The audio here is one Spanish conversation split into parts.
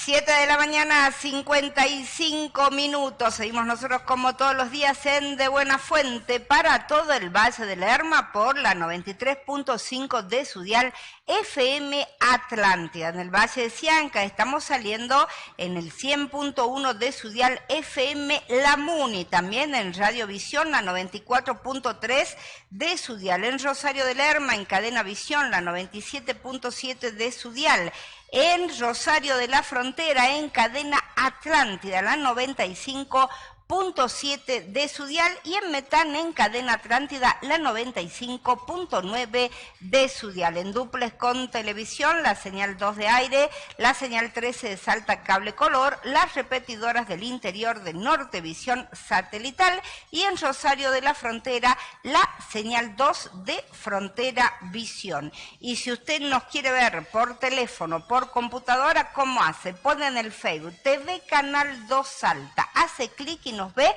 7 de la mañana, 55 minutos. Seguimos nosotros como todos los días en De Buena Fuente para todo el Valle de Lerma por la 93.5 de su dial FM Atlántida. En el Valle de Sianca estamos saliendo en el 100.1 de su dial FM La Muni. También en Radiovisión la 94.3 de su dial. En Rosario de Lerma en Cadena Visión la 97.7 de su dial. En Rosario de la Frontera, en Cadena Atlántida, la 95.7 de su dial, y en Metán, en Cadena Atlántida, la 95.9 de su dial. En duples con televisión, la señal 2 de aire, la señal 13 de Salta Cable Color, las repetidoras del interior de Nortevisión satelital, y en Rosario de la Frontera, la señal 2 de Frontera Visión. Y si usted nos quiere ver por teléfono, por computadora, ¿cómo hace? Pone en el Facebook TV Canal 2 Salta, hace clic y nos ve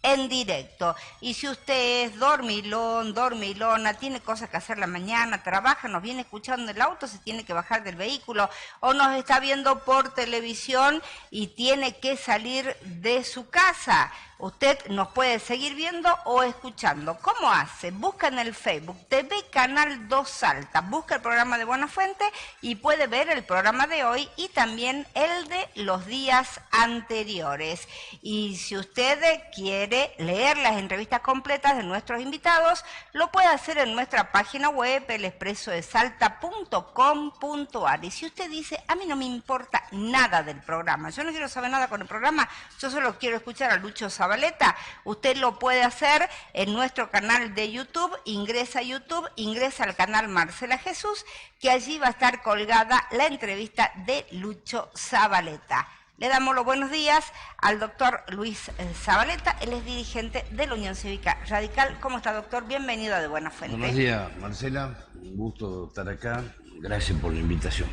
en directo. Y si usted es dormilón, dormilona, tiene cosas que hacer la mañana, trabaja, nos viene escuchando en el auto, se tiene que bajar del vehículo, o nos está viendo por televisión y tiene que salir de su casa, usted nos puede seguir viendo o escuchando. ¿Cómo hace? Busca en el Facebook TV Canal 2 Salta, busca el programa de Buena Fuente y puede ver el programa de hoy y también el de los días anteriores. Y si usted quiere leer las entrevistas completas de nuestros invitados, lo puede hacer en nuestra página web, elexpresodesalta.com.ar. Y si usted dice, a mí no me importa nada del programa, yo no quiero saber nada con el programa, yo solo quiero escuchar a Lucho Zabaleta, usted lo puede hacer en nuestro canal de YouTube. Ingresa a YouTube, ingresa al canal Marcela Jesús, que allí va a estar colgada la entrevista de Lucho Zabaleta. Le damos los buenos días al doctor Luis Zabaleta, él es dirigente de la Unión Cívica Radical. ¿Cómo está, doctor? Bienvenido a De Buena Fuente. Buenos días, Marcela, un gusto estar acá, gracias por la invitación.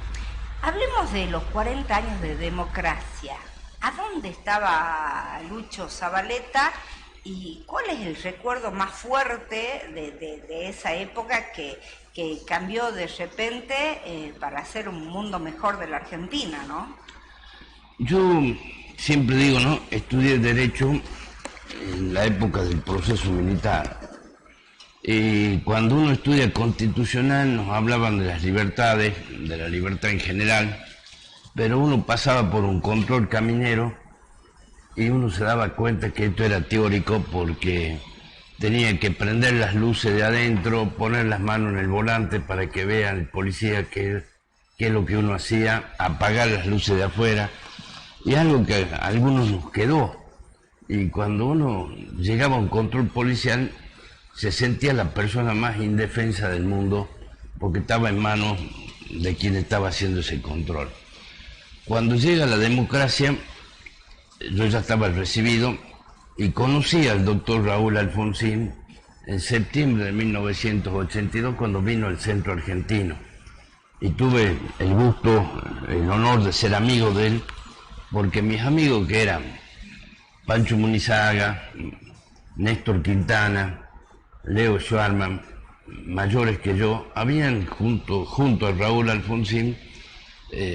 Hablemos de los 40 años de democracia. ¿A dónde estaba Lucho Zabaleta y cuál es el recuerdo más fuerte de esa época que cambió de repente para hacer un mundo mejor de la Argentina, ¿no? Yo siempre digo, ¿no? Estudié Derecho en la época del proceso militar. Y cuando uno estudia constitucional nos hablaban de las libertades, de la libertad en general, pero uno pasaba por un control caminero y uno se daba cuenta que esto era teórico porque tenía que prender las luces de adentro, poner las manos en el volante para que vean el policía qué es lo que uno hacía, apagar las luces de afuera, y algo que a algunos nos quedó. Y cuando uno llegaba a un control policial se sentía la persona más indefensa del mundo porque estaba en manos de quien estaba haciendo ese control. Cuando llega la democracia, yo ya estaba recibido y conocí al doctor Raúl Alfonsín en septiembre de 1982 cuando vino al centro argentino. Y tuve el gusto, el honor de ser amigo de él, porque mis amigos que eran Pancho Munizaga, Néstor Quintana, Leo Schwarman, mayores que yo, habían junto a Raúl Alfonsín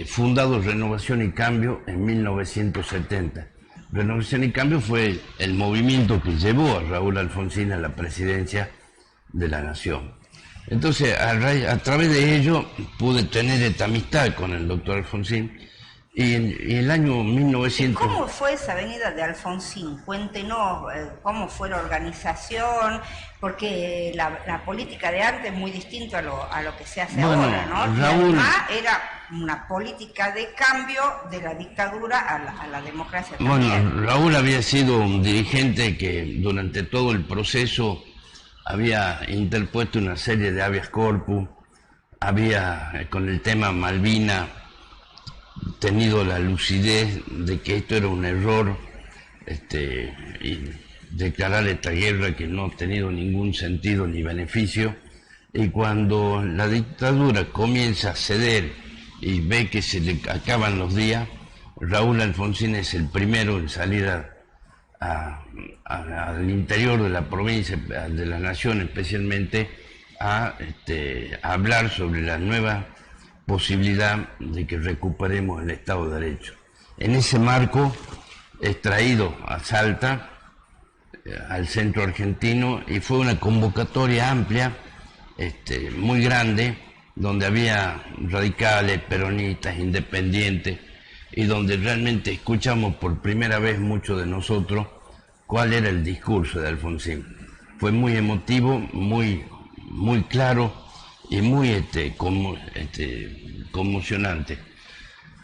fundado Renovación y Cambio en 1970. Renovación y Cambio fue el movimiento que llevó a Raúl Alfonsín a la presidencia de la Nación. Entonces, a través de ello pude tener esta amistad con el doctor Alfonsín. Y en el año 1900... ¿Cómo fue esa venida de Alfonsín? Cuéntenos cómo fue la organización, porque la política de antes es muy distinto a lo que se hace ahora, ¿no? Raúl... Y además era una política de cambio de la dictadura a la democracia también. Bueno, Raúl había sido un dirigente que durante todo el proceso había interpuesto una serie de habeas corpus, había con el tema Malvinas tenido la lucidez de que esto era un error, y declarar esta guerra que no ha tenido ningún sentido ni beneficio. Y cuando la dictadura comienza a ceder y ve que se le acaban los días, Raúl Alfonsín es el primero en salir al interior de la provincia, de la nación especialmente, a hablar sobre la nueva posibilidad de que recuperemos el Estado de Derecho. En ese marco es traído a Salta, al centro argentino, y fue una convocatoria amplia, muy grande, donde había radicales, peronistas, independientes, y donde realmente escuchamos por primera vez muchos de nosotros cuál era el discurso de Alfonsín. Fue muy emotivo, muy claro y muy conmocionante.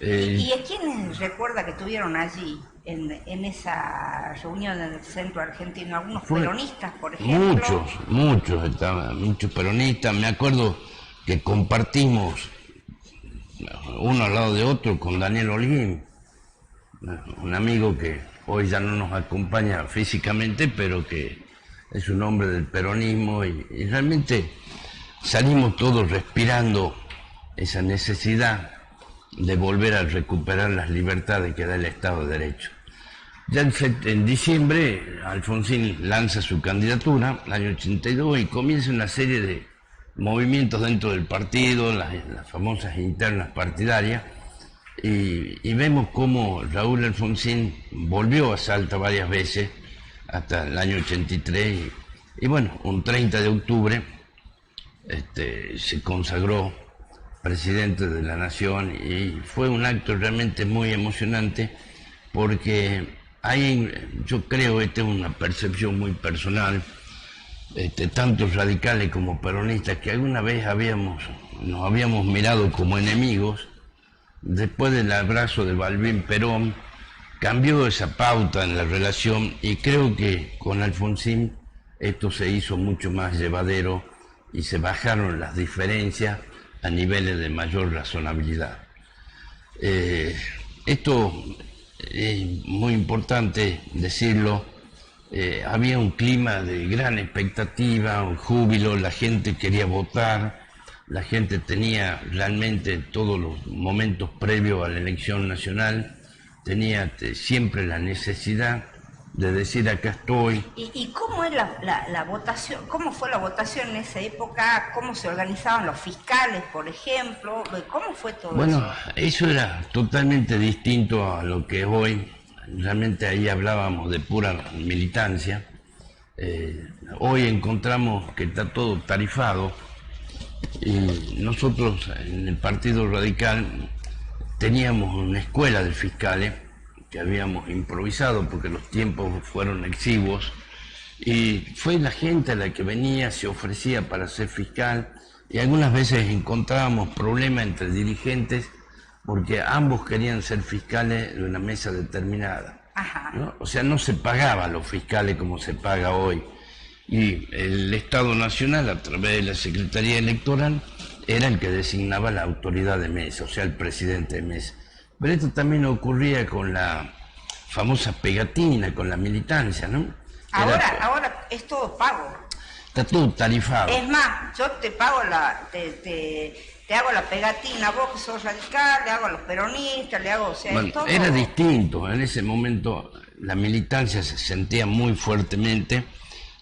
¿Y a quiénes recuerda que tuvieron allí en esa reunión en el centro argentino? ¿Algunos peronistas, por ejemplo? Muchos peronistas. Me acuerdo que compartimos uno al lado de otro con Daniel Holguín, un amigo que hoy ya no nos acompaña físicamente, pero que es un hombre del peronismo, y realmente salimos todos respirando esa necesidad de volver a recuperar las libertades que da el Estado de Derecho. Ya en diciembre, Alfonsín lanza su candidatura, el año 82, y comienza una serie de movimientos dentro del partido, las famosas internas partidarias, y vemos cómo Raúl Alfonsín volvió a Salta varias veces, hasta el año 83, y bueno, un 30 de octubre se consagró presidente de la Nación, y fue un acto realmente muy emocionante, porque yo creo, esta es una percepción muy personal, tanto radicales como peronistas, que alguna vez nos habíamos mirado como enemigos. Después del abrazo de Balbín Perón, cambió esa pauta en la relación, y creo que con Alfonsín esto se hizo mucho más llevadero y se bajaron las diferencias a niveles de mayor razonabilidad. Esto es muy importante decirlo. Había un clima de gran expectativa, un júbilo, la gente quería votar, la gente tenía realmente todos los momentos previos a la elección nacional, tenía siempre la necesidad de decir acá estoy. ¿Y cómo es la votación? ¿Cómo fue la votación en esa época? ¿Cómo se organizaban los fiscales, por ejemplo? ¿Cómo fue todo eso? Bueno, eso era totalmente distinto a lo que es hoy. Realmente ahí hablábamos de pura militancia. Hoy encontramos que está todo tarifado, y nosotros en el Partido Radical teníamos una escuela de fiscales que habíamos improvisado porque los tiempos fueron exiguos, y fue la gente a la que venía, se ofrecía para ser fiscal, y algunas veces encontrábamos problemas entre dirigentes porque ambos querían ser fiscales de una mesa determinada, ¿no? O sea, no se pagaba a los fiscales como se paga hoy, y el Estado Nacional, a través de la Secretaría Electoral, era el que designaba la autoridad de mesa, o sea, el presidente de mesa. Pero esto también ocurría con la famosa pegatina, con la militancia, ¿no? Ahora es todo pago. Está todo tarifado. Es más, yo te pago te hago la pegatina, vos que sos radical, le hago a los peronistas, le hago, o sea, bueno, todo. Era distinto, en ese momento la militancia se sentía muy fuertemente.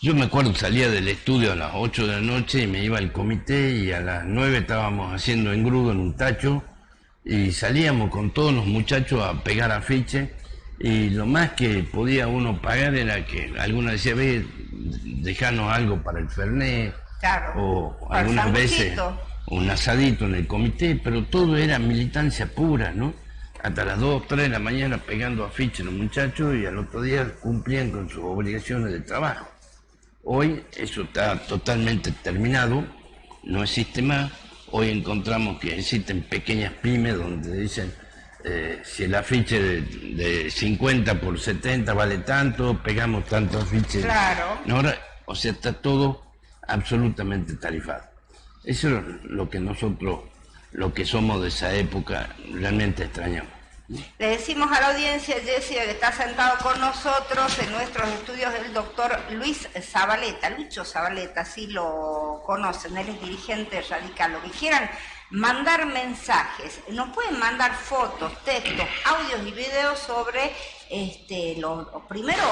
Yo me acuerdo, salía del estudio a las 8 de la noche y me iba al comité, y a las 9 estábamos haciendo engrudo en un tacho, y salíamos con todos los muchachos a pegar afiches, y lo más que podía uno pagar era que alguna decía, ve, dejanos algo para el Fernet, claro, o algunas veces un asadito en el comité, pero todo era militancia pura, ¿no? Hasta las 2, 3 de la mañana pegando afiches los muchachos, y al otro día cumplían con sus obligaciones de trabajo. Hoy eso está totalmente terminado, no existe más. Hoy encontramos que existen pequeñas pymes donde dicen, si el afiche de 50 por 70 vale tanto, pegamos tanto afiche. Claro. Ahora, o sea, está todo absolutamente tarifado. Eso es lo que nosotros, lo que somos de esa época, realmente extrañamos. Le decimos a la audiencia, Jessica, que está sentado con nosotros en nuestros estudios, el doctor Luis Zabaleta, Lucho Zabaleta, si lo conocen, él es dirigente radical. Lo que quieran, mandar mensajes, nos pueden mandar fotos, textos, audios y video sobre los primeros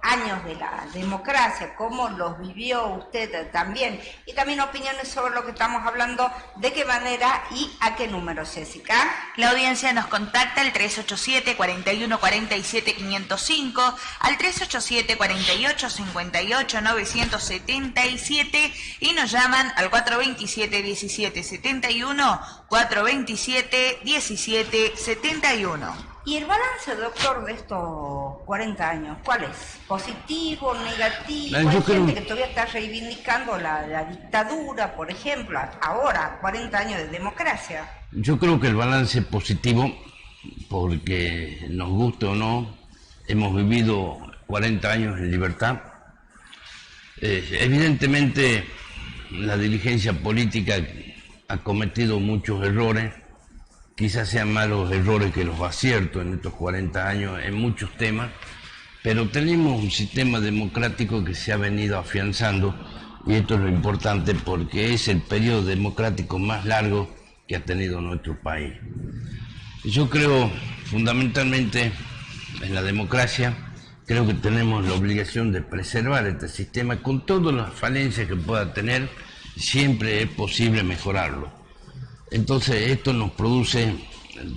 años de la democracia, cómo los vivió usted también, y también opiniones sobre lo que estamos hablando, de qué manera y a qué número, Jessica. La audiencia nos contacta al 387 41 47 505, al 387 48 58 977 y nos llaman al 427 17 71, 427 17 71. ¿Y el balance, doctor, de estos 40 años, cuál es? ¿Positivo, negativo? Hay gente que todavía está reivindicando la dictadura, por ejemplo, ahora, 40 años de democracia. Yo creo que el balance es positivo, porque nos guste o no, hemos vivido 40 años en libertad. Evidentemente, la dirigencia política ha cometido muchos errores. Quizás sean más los errores que los aciertos en estos 40 años en muchos temas, pero tenemos un sistema democrático que se ha venido afianzando, y esto es lo importante porque es el periodo democrático más largo que ha tenido nuestro país. Yo creo fundamentalmente en la democracia, creo que tenemos la obligación de preservar este sistema con todas las falencias que pueda tener, siempre es posible mejorarlo. Entonces esto nos produce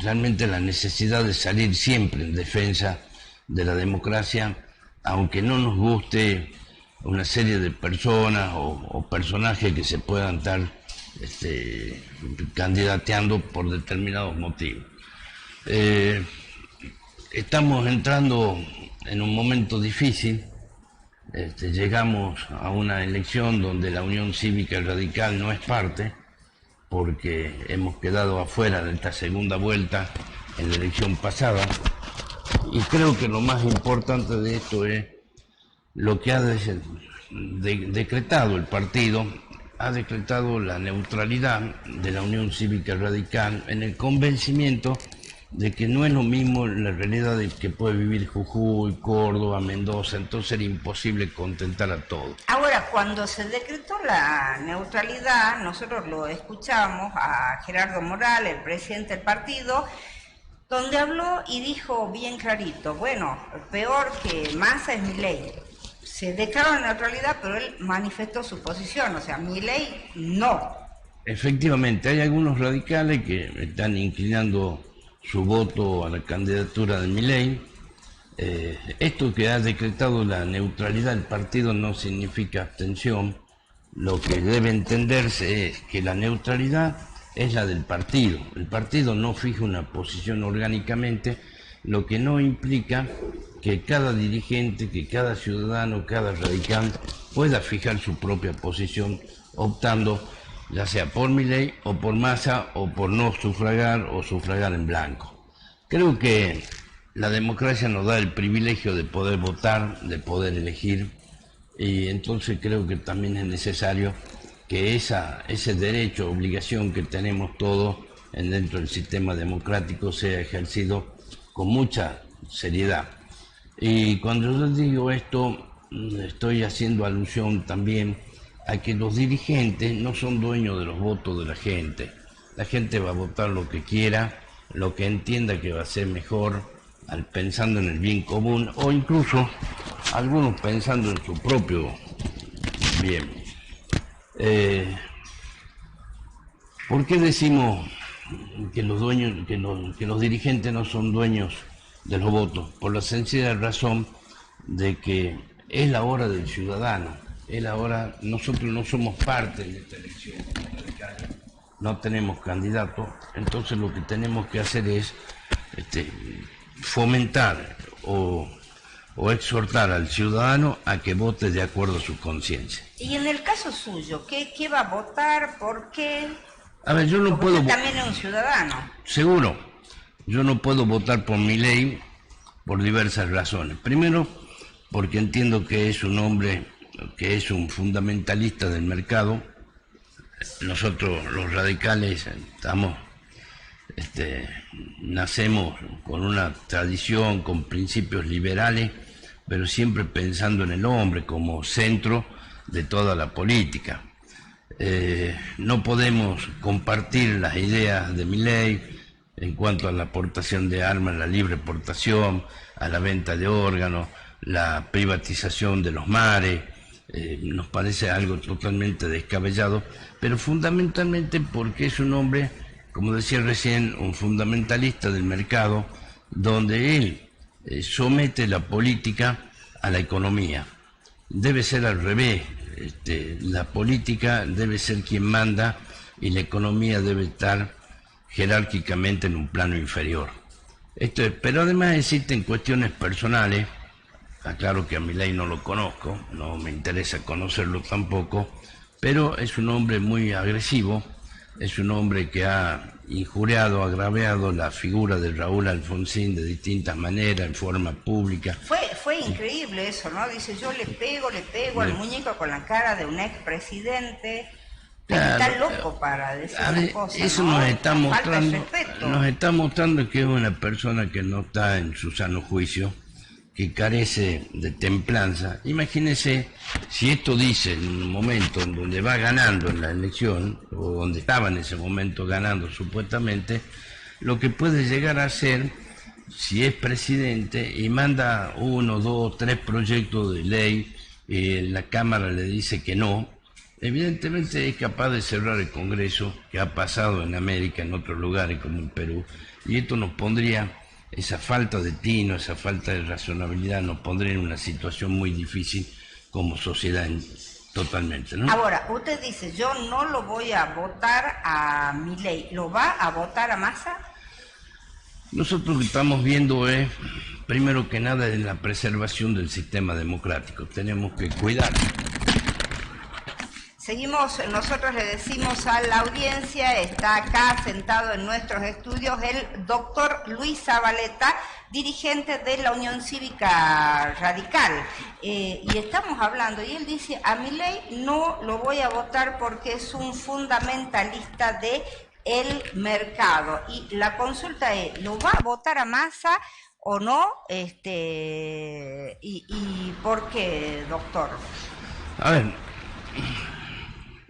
realmente la necesidad de salir siempre en defensa de la democracia, aunque no nos guste una serie de personas o personajes que se puedan estar candidateando por determinados motivos. Estamos entrando en un momento difícil. Llegamos a una elección donde la Unión Cívica Radical no es parte, porque hemos quedado afuera de esta segunda vuelta en la elección pasada, y creo que lo más importante de esto es lo que ha decretado el partido. Ha decretado la neutralidad de la Unión Cívica Radical en el convencimiento de que no es lo mismo la realidad de que puede vivir Jujuy, Córdoba, Mendoza, entonces era imposible contentar a todos. Ahora, cuando se decretó la neutralidad, nosotros lo escuchamos a Gerardo Morales, el presidente del partido, donde habló y dijo bien clarito, bueno, peor que Massa es Milei. Se declaró la neutralidad, pero él manifestó su posición, o sea, Milei no. Efectivamente, hay algunos radicales que están inclinando su voto a la candidatura de Milei. Esto que ha decretado la neutralidad del partido no significa abstención. Lo que debe entenderse es que la neutralidad es la del partido. El partido no fija una posición orgánicamente, lo que no implica que cada dirigente, que cada ciudadano, cada radical pueda fijar su propia posición optando ya sea por Milei o por Massa, o por no sufragar o sufragar en blanco. Creo que la democracia nos da el privilegio de poder votar, de poder elegir, y entonces creo que también es necesario que ese derecho, obligación que tenemos todos dentro del sistema democrático sea ejercido con mucha seriedad. Y cuando yo digo esto, estoy haciendo alusión también a que los dirigentes no son dueños de los votos de la gente. La gente va a votar lo que quiera, lo que entienda que va a ser mejor, pensando en el bien común, o incluso algunos pensando en su propio bien. ¿Por qué decimos que los dirigentes no son dueños de los votos? Por la sencilla razón de que es la hora del ciudadano. Ahora nosotros no somos parte de esta elección, no tenemos candidato, entonces lo que tenemos que hacer es fomentar o exhortar al ciudadano a que vote de acuerdo a su conciencia. Y en el caso suyo, ¿qué va a votar? ¿Por qué? A ver, yo no puedo... Usted también es un ciudadano. Seguro, yo no puedo votar por Milei por diversas razones. Primero, porque entiendo que es un hombre que es un fundamentalista del mercado. Nosotros los radicales nacemos con una tradición, con principios liberales, pero siempre pensando en el hombre como centro de toda la política. No podemos compartir las ideas de Milei, en cuanto a la aportación de armas, la libre exportación, a la venta de órganos, la privatización de los mares. Nos parece algo totalmente descabellado, pero fundamentalmente porque es un hombre, como decía recién, un fundamentalista del mercado, donde él somete la política a la economía. Debe ser al revés, la política debe ser quien manda y la economía debe estar jerárquicamente en un plano inferior. Pero además existen cuestiones personales. Claro que a Milei no lo conozco, no me interesa conocerlo tampoco, pero es un hombre muy agresivo, es un hombre que ha injuriado, agraviado la figura de Raúl Alfonsín de distintas maneras, en forma pública. Fue increíble eso, ¿no? Dice, yo le pego al muñeco con la cara de un expresidente. Claro, está loco para decir esas cosas, eso ¿no? Nos está mostrando que es una persona que no está en su sano juicio, que carece de templanza. Imagínese si esto dice en un momento en donde va ganando en la elección, o donde estaba en ese momento ganando supuestamente, lo que puede llegar a ser si es presidente y manda 1, 2, 3 proyectos de ley, la Cámara le dice que no, evidentemente es capaz de cerrar el Congreso, que ha pasado en América, en otros lugares como en Perú, y esto nos pondría, esa falta de tino, esa falta de razonabilidad, nos pondría en una situación muy difícil como sociedad totalmente, ¿no? Ahora, usted dice, yo no lo voy a votar a Milei, ¿lo va a votar a Massa? Nosotros lo que estamos viendo es, primero que nada, es la preservación del sistema democrático. Tenemos que cuidar. Seguimos, nosotros le decimos a la audiencia, está acá sentado en nuestros estudios el doctor Luis Zabaleta, dirigente de la Unión Cívica Radical. Y estamos hablando, y él dice, a Milei no lo voy a votar porque es un fundamentalista de el mercado. Y la consulta es, ¿lo va a votar a Massa o no? ¿Y por qué, doctor? A ver,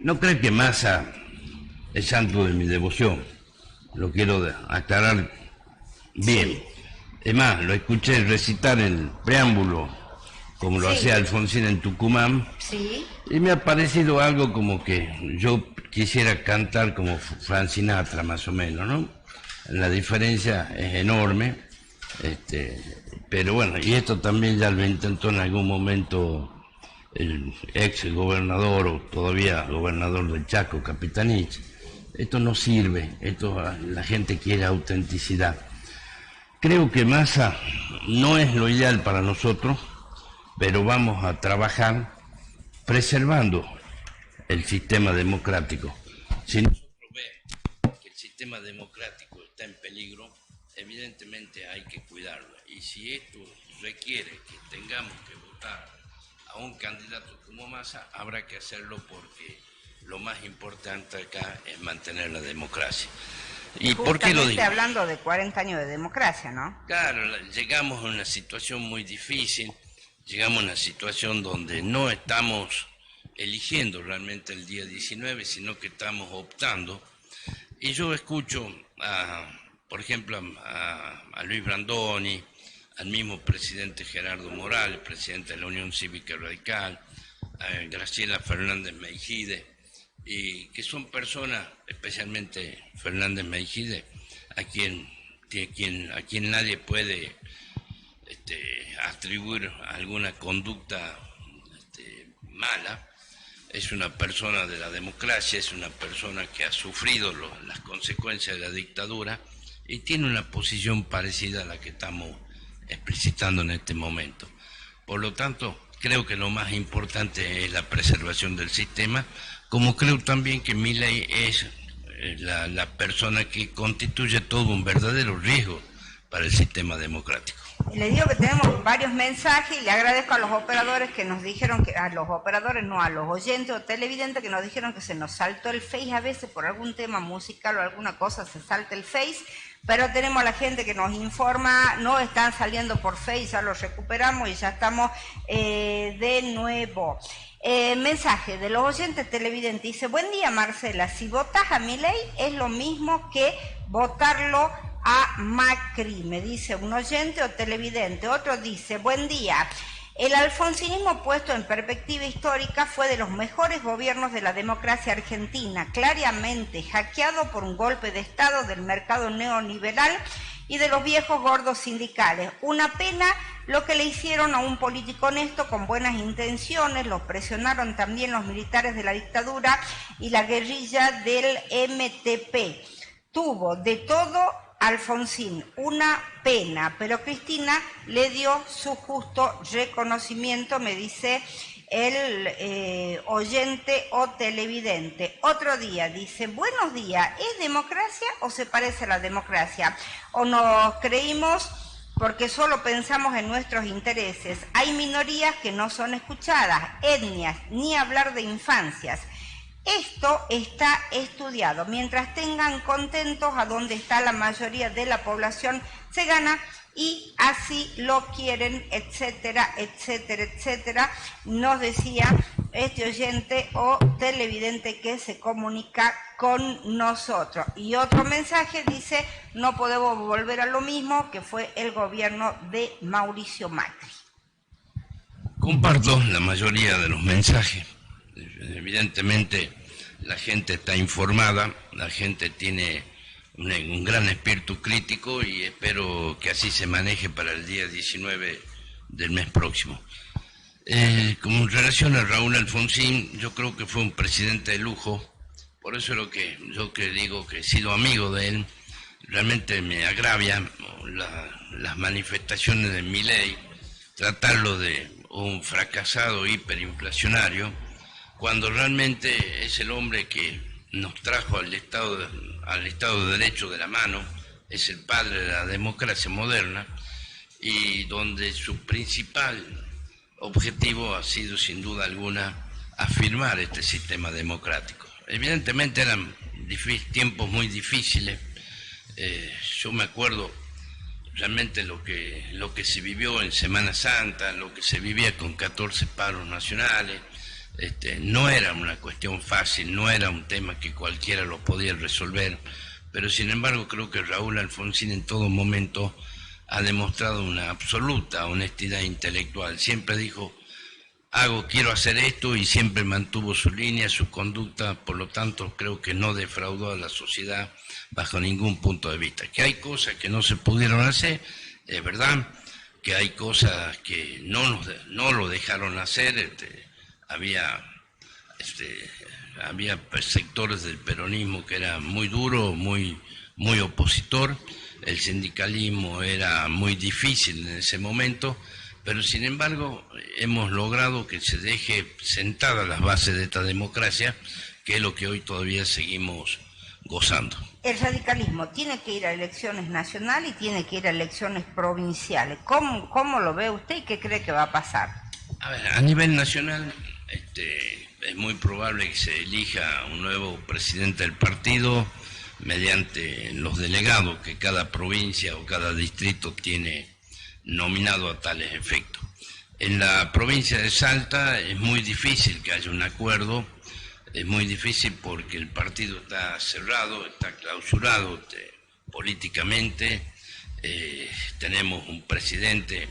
no creo que Massa es santo de mi devoción. Lo quiero aclarar bien. Sí. Es más, lo escuché recitar el preámbulo, como lo hacía Alfonsín en Tucumán. Sí. Y me ha parecido algo como que yo quisiera cantar como Frank Sinatra, más o menos, ¿no? La diferencia es enorme. Pero bueno, y esto también ya lo intentó en algún momento el ex gobernador o todavía gobernador del Chaco, Capitanich. Esto no sirve, la gente quiere autenticidad. Creo que Massa no es lo ideal para nosotros, pero vamos a trabajar preservando el sistema democrático. Si nosotros vemos que el sistema democrático está en peligro, evidentemente hay que cuidarlo. Y si esto requiere que tengamos que votar a un candidato como Massa, habrá que hacerlo porque lo más importante acá es mantener la democracia. ¿Y por qué lo digo? Hablando de 40 años de democracia, ¿no? Claro, llegamos a una situación muy difícil, llegamos a una situación donde no estamos eligiendo realmente el día 19, sino que estamos optando. Y yo escucho, por ejemplo, a Luis Brandoni, al mismo presidente Gerardo Morales, presidente de la Unión Cívica Radical, a Graciela Fernández Meijide, y que son personas, especialmente Fernández Meijide, a quien nadie puede atribuir alguna conducta mala. Es una persona de la democracia, es una persona que ha sufrido las consecuencias de la dictadura y tiene una posición parecida a la que estamos explicitando en este momento. Por lo tanto, creo que lo más importante es la preservación del sistema, como creo también que Milei es la persona que constituye todo un verdadero riesgo para el sistema democrático. Les digo que tenemos varios mensajes y le agradezco a los operadores que nos dijeron que, a los oyentes o televidentes que nos dijeron que se nos saltó el Face a veces por algún tema musical o alguna cosa se salta el Face, pero tenemos a la gente que nos informa, no están saliendo por Face, ya los recuperamos y ya estamos de nuevo. Mensaje de los oyentes televidentes, dice, buen día Marcela, si votas a Milei es lo mismo que votarlo a Macri, me dice un oyente o televidente. Otro dice, buen día. El alfonsinismo puesto en perspectiva histórica fue de los mejores gobiernos de la democracia argentina, claramente hackeado por un golpe de Estado del mercado neoliberal y de los viejos gordos sindicales. Una pena lo que le hicieron a un político honesto con buenas intenciones, lo presionaron también los militares de la dictadura y la guerrilla del MTP. Tuvo de todo Alfonsín, una pena, pero Cristina le dio su justo reconocimiento, me dice el oyente o televidente. Otro día dice, buenos días, ¿es democracia o se parece a la democracia? ¿O nos creímos porque solo pensamos en nuestros intereses? Hay minorías que no son escuchadas, etnias, ni hablar de infancias. Esto está estudiado. Mientras tengan contentos a donde está la mayoría de la población, se gana y así lo quieren, etcétera, etcétera, etcétera. Nos decía este oyente o televidente que se comunica con nosotros. Y otro mensaje dice, no podemos volver a lo mismo que fue el gobierno de Mauricio Macri. Comparto la mayoría de los mensajes. Evidentemente la gente está informada, la gente tiene un gran espíritu crítico y espero que así se maneje para el día 19 del mes próximo. Como en relación a Raúl Alfonsín, yo creo que fue un presidente de lujo, por eso es lo que yo que digo que he sido amigo de él. Realmente me agravia las manifestaciones de Milei, tratarlo de un fracasado hiperinflacionario, cuando realmente es el hombre que nos trajo al Estado de Derecho de la mano, es el padre de la democracia moderna y donde su principal objetivo ha sido sin duda alguna afirmar este sistema democrático. Evidentemente eran tiempos muy difíciles, yo me acuerdo realmente lo que se vivió en Semana Santa, lo que se vivía con 14 paros nacionales. No era una cuestión fácil, no era un tema que cualquiera lo podía resolver, pero sin embargo creo que Raúl Alfonsín en todo momento ha demostrado una absoluta honestidad intelectual. Siempre dijo, quiero hacer esto, y siempre mantuvo su línea, su conducta, por lo tanto creo que no defraudó a la sociedad bajo ningún punto de vista. Que hay cosas que no se pudieron hacer, es verdad, que hay cosas que no lo dejaron hacer. Había sectores del peronismo que era muy duro, muy opositor, el sindicalismo era muy difícil en ese momento, pero sin embargo hemos logrado que se deje sentadas las bases de esta democracia, que es lo que hoy todavía seguimos gozando. El radicalismo tiene que ir a elecciones nacionales y tiene que ir a elecciones provinciales. ¿Cómo lo ve usted y qué cree que va a pasar? A ver, a nivel nacional es muy probable que se elija un nuevo presidente del partido mediante los delegados que cada provincia o cada distrito tiene nominado a tales efectos. En la provincia de Salta es muy difícil que haya un acuerdo, es muy difícil porque el partido está cerrado, está clausurado políticamente. Tenemos un presidente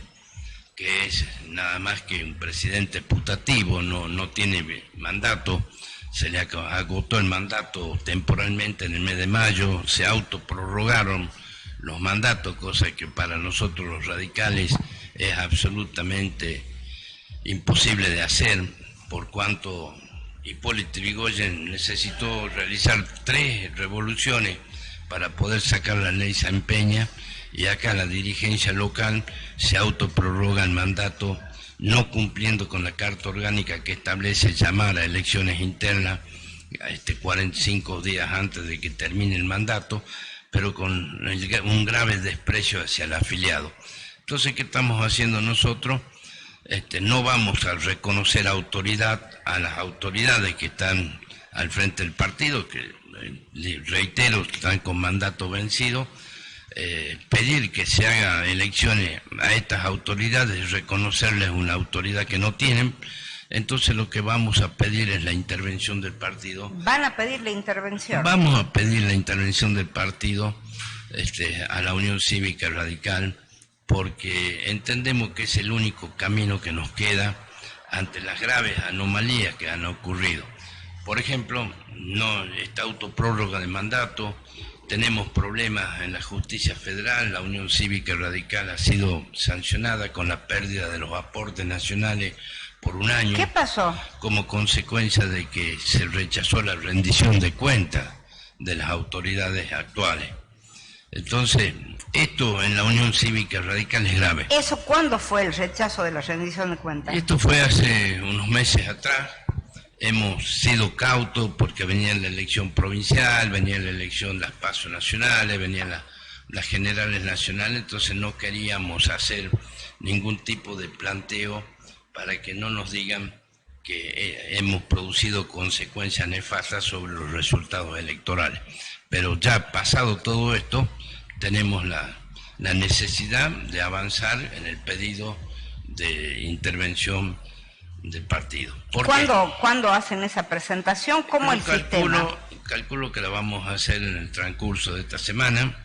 que es nada más que un presidente putativo, no tiene mandato, se le agotó el mandato temporalmente en el mes de mayo, se autoprorrogaron los mandatos, cosa que para nosotros los radicales es absolutamente imposible de hacer, por cuanto Hipólito Yrigoyen necesitó realizar 3 revoluciones para poder sacar la ley San Peña, y acá la dirigencia local se autoprorroga el mandato, no cumpliendo con la carta orgánica que establece llamar a elecciones internas 45 días antes de que termine el mandato, pero con un grave desprecio hacia el afiliado. Entonces, ¿qué estamos haciendo nosotros? No vamos a reconocer autoridad a las autoridades que están al frente del partido, que reitero, están con mandato vencido. Pedir que se haga elecciones a estas autoridades, reconocerles una autoridad que no tienen. Entonces lo que vamos a pedir es la intervención del partido. ¿Van a pedir la intervención? Vamos a pedir la intervención del partido a la Unión Cívica Radical, porque entendemos que es el único camino que nos queda ante las graves anomalías que han ocurrido. Por ejemplo, esta autoprórroga de mandato, tenemos problemas en la justicia federal, la Unión Cívica Radical ha sido sancionada con la pérdida de los aportes nacionales por un año. ¿Qué pasó? Como consecuencia de que se rechazó la rendición de cuentas de las autoridades actuales. Entonces, esto en la Unión Cívica Radical es grave. ¿Eso cuándo fue el rechazo de la rendición de cuentas? Esto fue hace unos meses atrás. Hemos sido cautos porque venía la elección provincial, venía la elección, las PASO nacionales, venían las generales nacionales, entonces no queríamos hacer ningún tipo de planteo para que no nos digan que hemos producido consecuencias nefastas sobre los resultados electorales. Pero ya pasado todo esto, tenemos la necesidad de avanzar en el pedido de intervención del partido. ¿Cuándo hacen esa presentación? ¿Cómo el sistema? Calculo que la vamos a hacer en el transcurso de esta semana,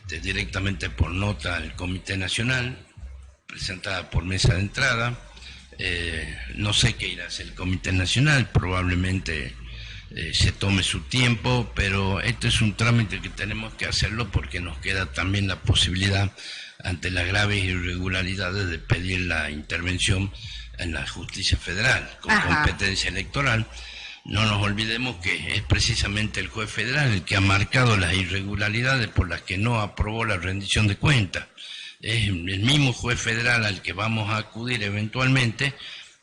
directamente por nota al Comité Nacional, presentada por mesa de entrada. No sé qué irá a hacer el Comité Nacional, probablemente se tome su tiempo, pero este es un trámite que tenemos que hacerlo porque nos queda también la posibilidad, ante las graves irregularidades, de pedir la intervención en la justicia federal, con competencia electoral. No nos olvidemos que es precisamente el juez federal el que ha marcado las irregularidades por las que no aprobó la rendición de cuentas. Es el mismo juez federal al que vamos a acudir eventualmente,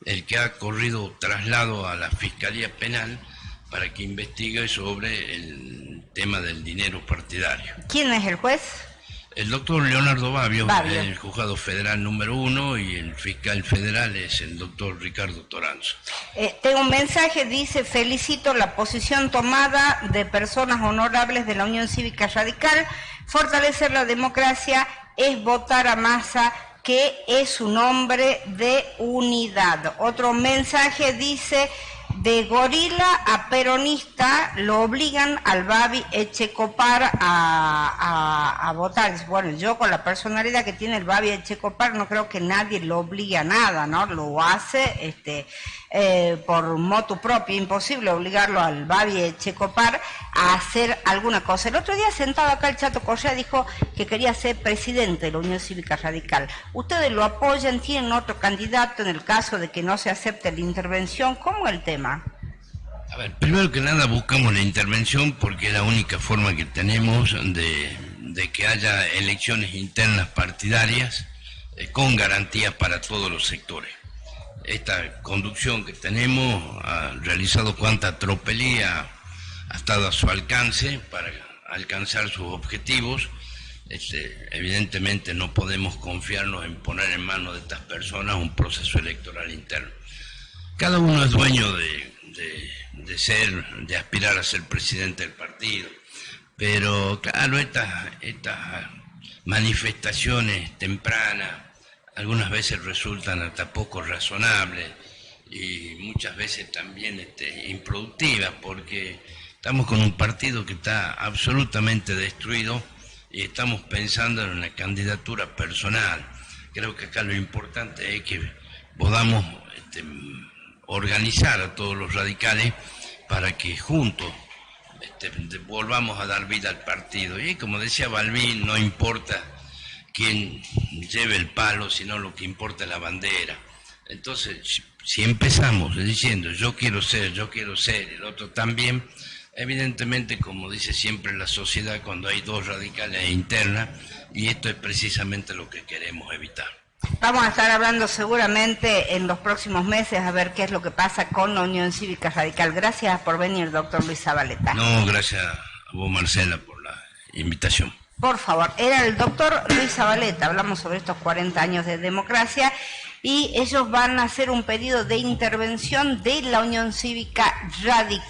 el que ha corrido traslado a la Fiscalía Penal para que investigue sobre el tema del dinero partidario. ¿Quién es el juez? El doctor Leonardo Babbio, el juzgado federal número 1, y el fiscal federal es el doctor Ricardo Toranzo. Tengo un mensaje, dice: felicito la posición tomada de personas honorables de la Unión Cívica Radical. Fortalecer la democracia es votar a Massa, que es un hombre de unidad. Otro mensaje dice: de gorila a peronista lo obligan al Babi Echecopar a votar. Bueno, yo con la personalidad que tiene el Babi Echecopar no creo que nadie lo obligue a nada, ¿no? Lo hace por motu propio, imposible obligarlo al Babi Echecopar a hacer alguna cosa. El otro día, sentado acá, el Chato Correa dijo que quería ser presidente de la Unión Cívica Radical. ¿Ustedes lo apoyan? ¿Tienen otro candidato en el caso de que no se acepte la intervención? ¿Cómo es el tema? A ver, primero que nada buscamos la intervención porque es la única forma que tenemos de que haya elecciones internas partidarias con garantías para todos los sectores. Esta conducción que tenemos ha realizado cuanta tropelía ha estado a su alcance para alcanzar sus objetivos. Evidentemente no podemos confiarnos en poner en manos de estas personas un proceso electoral interno. Cada uno es dueño de aspirar a ser presidente del partido, pero claro, estas manifestaciones tempranas algunas veces resultan hasta poco razonables y muchas veces también improductivas, porque estamos con un partido que está absolutamente destruido y estamos pensando en una candidatura personal. Creo que acá lo importante es que podamos organizar a todos los radicales para que juntos volvamos a dar vida al partido. Y como decía Balbín, no importa quién lleve el palo, sino lo que importa es la bandera. Entonces, si empezamos diciendo yo quiero ser, el otro también, evidentemente, como dice siempre la sociedad, cuando hay dos radicales internas, y esto es precisamente lo que queremos evitar. Vamos a estar hablando seguramente en los próximos meses a ver qué es lo que pasa con la Unión Cívica Radical. Gracias por venir, doctor Luis Zabaleta. No, gracias a vos, Marcela, por la invitación. Por favor, era el doctor Luis Zabaleta. Hablamos sobre estos 40 años de democracia y ellos van a hacer un pedido de intervención de la Unión Cívica Radical.